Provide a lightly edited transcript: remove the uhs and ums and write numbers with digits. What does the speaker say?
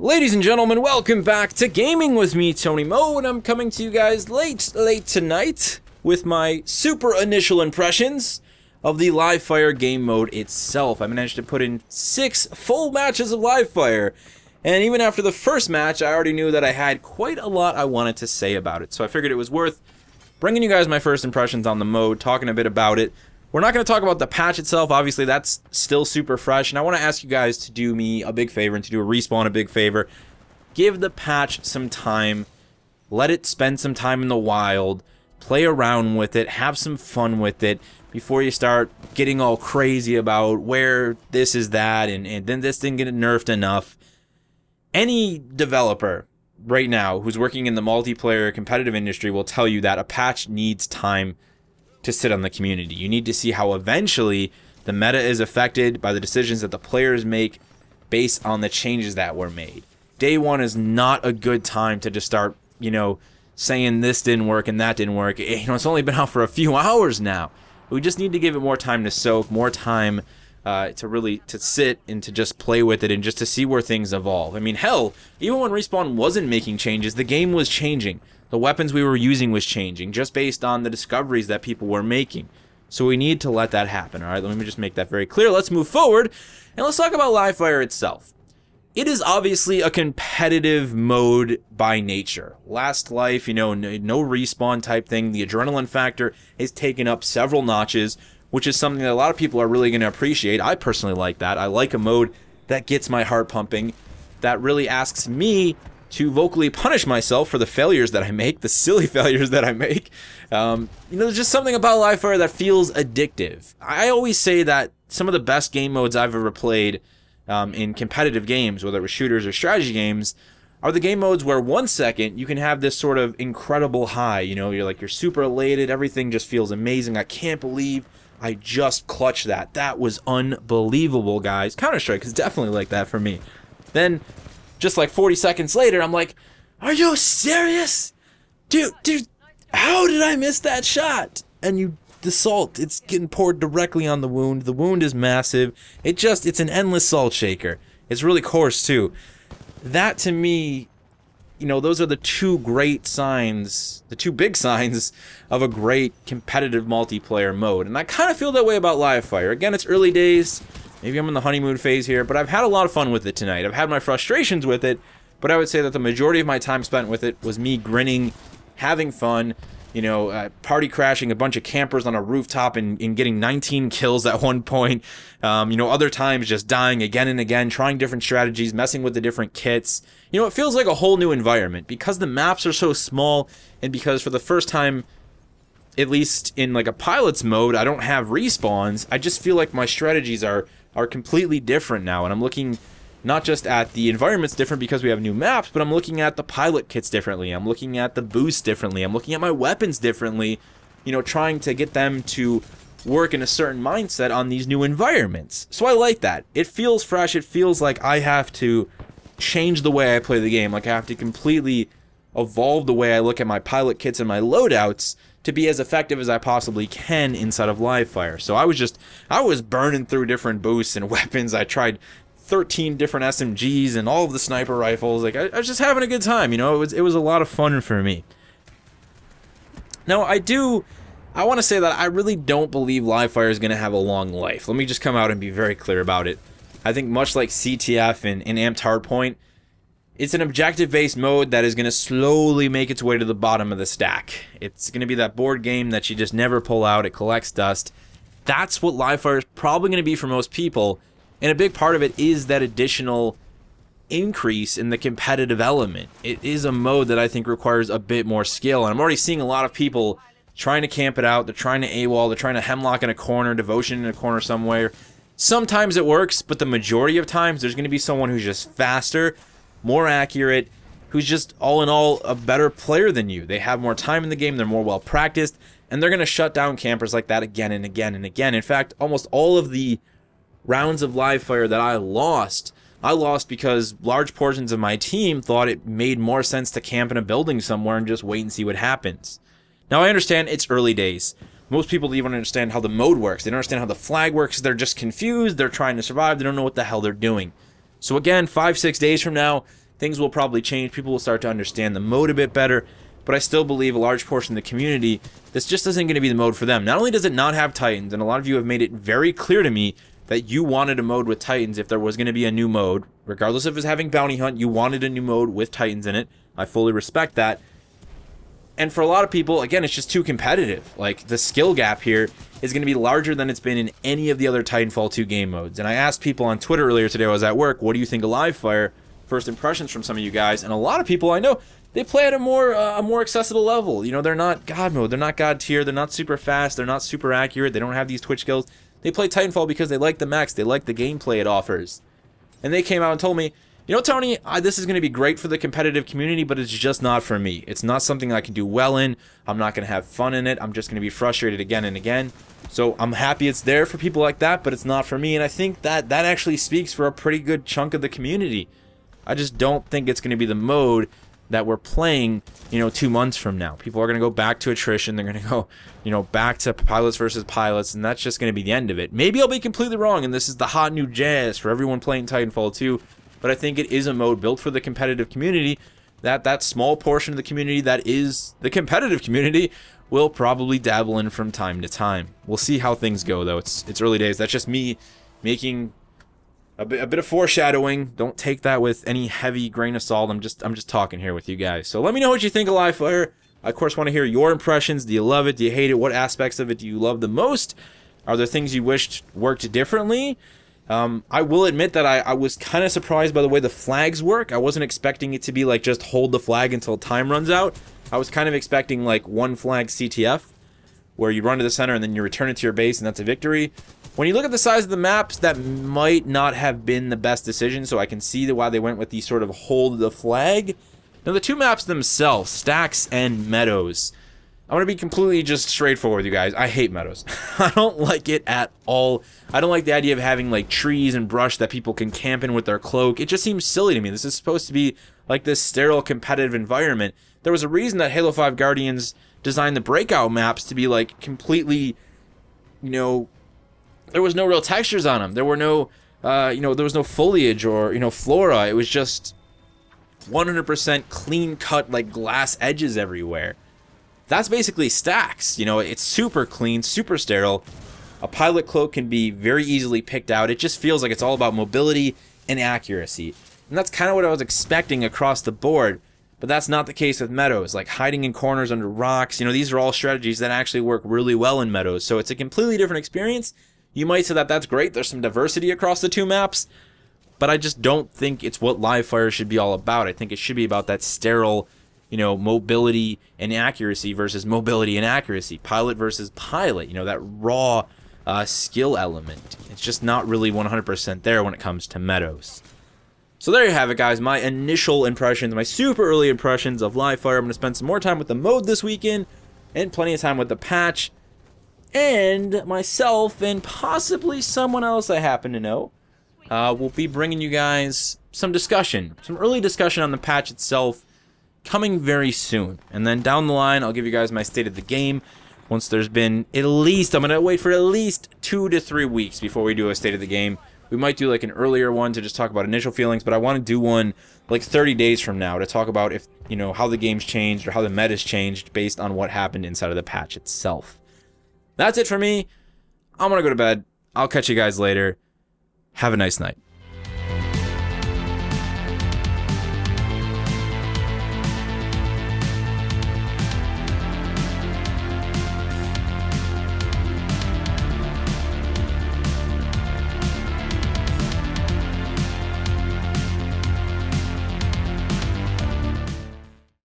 Ladies and gentlemen, welcome back to Gaming with me, Tony Mo, and I'm coming to you guys late tonight with my super initial impressions of the Livefire game mode itself. I managed to put in 6 full matches of Livefire, and even after the first match, I already knew that I had quite a lot I wanted to say about it. So I figured it was worth bringing you guys my first impressions on the mode, talking a bit about it. We're not going to talk about the patch itself, obviously that's still super fresh, and I want to ask you guys to do me a big favor and to do a Respawn a big favor. Give the patch some time, let it spend some time in the wild, play around with it, have some fun with it, before you start getting all crazy about where this is that, and then this didn't get nerfed enough. Any developer right now who's working in the multiplayer competitive industry will tell you that a patch needs time to sit on the community. You need to see how eventually the meta is affected by the decisions that the players make based on the changes that were made. Day one is not a good time to just start, saying this didn't work and that didn't work. It's only been out for a few hours now. We just need to give it more time to soak, more time to sit and to just play with it and just to see where things evolve. I mean, hell, even when Respawn wasn't making changes, the game was changing. The weapons we were using was changing just based on the discoveries that people were making. So we need to let that happen, alright? Let me just make that very clear. Let's move forward, and let's talk about Livefire itself. It is obviously a competitive mode by nature. Last life, no respawn type thing. The adrenaline factor is taken up several notches, which is something that a lot of people are really going to appreciate. I personally like that. I like a mode that gets my heart pumping, that really asks me to vocally punish myself for the failures that I make, the silly failures that I make. There's just something about Livefire that feels addictive. I always say that some of the best game modes I've ever played in competitive games, whether it was shooters or strategy games, are the game modes where 1 second you can have this sort of incredible high. You're super elated, everything just feels amazing. I can't believe I just clutched that. That was unbelievable, guys. Counter-Strike is definitely like that for me. Then, just like 40 seconds later, I'm like, are you serious? Dude, how did I miss that shot? And the salt, it's getting poured directly on the wound. The wound is massive. It's an endless salt shaker. It's really coarse, too. That, to me, those are the two great signs, the two big signs of a great competitive multiplayer mode. And I kind of feel that way about Livefire. Again, it's early days. Maybe I'm in the honeymoon phase here, but I've had a lot of fun with it tonight. I've had my frustrations with it, but I would say that the majority of my time spent with it was me grinning, having fun, party crashing a bunch of campers on a rooftop and getting 19 kills at one point. Other times just dying again and again, trying different strategies, messing with the different kits. It feels like a whole new environment because the maps are so small and because for the first time, at least in like a pilot's mode, I don't have respawns. I just feel like my strategies are completely different now, and I'm looking not just at the environments different because we have new maps, but I'm looking at the pilot kits differently. I'm looking at the boosts differently. I'm looking at my weapons differently, trying to get them to work in a certain mindset on these new environments. So I like that. It feels fresh. It feels like I have to change the way I play the game. Like I have to completely evolve the way I look at my pilot kits and my loadouts to be as effective as I possibly can inside of Livefire. So I was burning through different boosts and weapons. I tried 13 different SMGs and all of the sniper rifles. Like I was just having a good time, it was a lot of fun for me. Now I want to say that I really don't believe Livefire is going to have a long life. Let me just come out and be very clear about it. I think much like CTF and Amped Hardpoint, it's an objective-based mode that is going to slowly make its way to the bottom of the stack. It's going to be that board game that you just never pull out. It collects dust. That's what Livefire is probably going to be for most people, and a big part of it is that additional increase in the competitive element. It is a mode that I think requires a bit more skill, and I'm already seeing a lot of people trying to camp it out. They're trying to AWOL. They're trying to hemlock in a corner, devotion in a corner somewhere. Sometimes it works, but the majority of times there's going to be someone who's just faster, more accurate, who's just all in all a better player than you. They have more time in the game, they're more well practiced, and they're going to shut down campers like that again and again and again. In fact, almost all of the rounds of Livefire that I lost because large portions of my team thought it made more sense to camp in a building somewhere and just wait and see what happens. Now I understand it's early days. Most people don't even understand how the mode works. They don't understand how the flag works. They're just confused. They're trying to survive. They don't know what the hell they're doing. So again, 5-6 days from now, things will probably change. People will start to understand the mode a bit better. But I still believe a large portion of the community, this just isn't going to be the mode for them. Not only does it not have Titans, and a lot of you have made it very clear to me that you wanted a mode with Titans if there was going to be a new mode. Regardless of us having Bounty Hunt, you wanted a new mode with Titans in it. I fully respect that. And for a lot of people, again, it's just too competitive. Like, the skill gap here is going to be larger than it's been in any of the other Titanfall 2 game modes. And I asked people on Twitter earlier today, I was at work, what do you think of Livefire? First impressions from some of you guys. And a lot of people I know, they play at a more accessible level. You know, they're not God mode, they're not God tier, they're not super fast, they're not super accurate, they don't have these Twitch skills. They play Titanfall because they like the mechs, they like the gameplay it offers. And they came out and told me, you know, Tony, this is going to be great for the competitive community, but it's just not for me. It's not something I can do well in. I'm not going to have fun in it. I'm just going to be frustrated again and again. So I'm happy it's there for people like that, but it's not for me. And I think that actually speaks for a pretty good chunk of the community. I just don't think it's going to be the mode that we're playing, you know, 2 months from now. People are going to go back to attrition. They're going to go, you know, back to pilots versus pilots, and that's just going to be the end of it. Maybe I'll be completely wrong, and this is the hot new jazz for everyone playing Titanfall 2, but I think it is a mode built for the competitive community that small portion of the community that is the competitive community will probably dabble in from time to time. We'll see how things go, though. It's early days. That's just me making a bit of foreshadowing. Don't take that with any heavy grain of salt. I'm just talking here with you guys. So let me know what you think of Livefire. I, of course, want to hear your impressions. Do you love it? Do you hate it? What aspects of it do you love the most? Are there things you wished worked differently? I will admit that I was kind of surprised by the way the flags work. I wasn't expecting it to be like just hold the flag until time runs out. I was kind of expecting like one flag CTF, where you run to the center and then you return it to your base and that's a victory. When you look at the size of the maps, that might not have been the best decision, so I can see why they went with the sort of hold the flag. Now, the two maps themselves, Stacks and Meadows, I'm going to be completely just straightforward with you guys. I hate Meadows. I don't like it at all. I don't like the idea of having, like, trees and brush that people can camp in with their cloak. It just seems silly to me. This is supposed to be, like, this sterile, competitive environment. There was a reason that Halo 5 Guardians designed the breakout maps to be, like, completely, you know, there was no real textures on them. There were no, you know, there was no foliage or, you know, flora. It was just 100% clean-cut, like, glass edges everywhere. That's basically Stacks. You know, it's super clean, super sterile. A pilot cloak can be very easily picked out. It just feels like it's all about mobility and accuracy. And that's kind of what I was expecting across the board. But that's not the case with Meadows. Like hiding in corners under rocks, you know, these are all strategies that actually work really well in Meadows. So it's a completely different experience. You might say that that's great. There's some diversity across the two maps. But I just don't think it's what Livefire should be all about. I think it should be about that sterile, you know, mobility and accuracy versus mobility and accuracy. Pilot versus pilot. You know, that raw skill element. It's just not really 100% there when it comes to Meadows. So there you have it, guys. My initial impressions, my super early impressions of Livefire. I'm going to spend some more time with the mode this weekend and plenty of time with the patch. And myself and possibly someone else I happen to know will be bringing you guys some discussion. Some early discussion on the patch itself coming very soon. And then down the line, I'll give you guys my state of the game once there's been at least, I'm going to wait for at least 2 to 3 weeks before we do a state of the game. We might do like an earlier one to just talk about initial feelings, but I want to do one like 30 days from now to talk about if, you know, how the game's changed or how the meta's changed based on what happened inside of the patch itself. That's it for me. I'm going to go to bed. I'll catch you guys later. Have a nice night.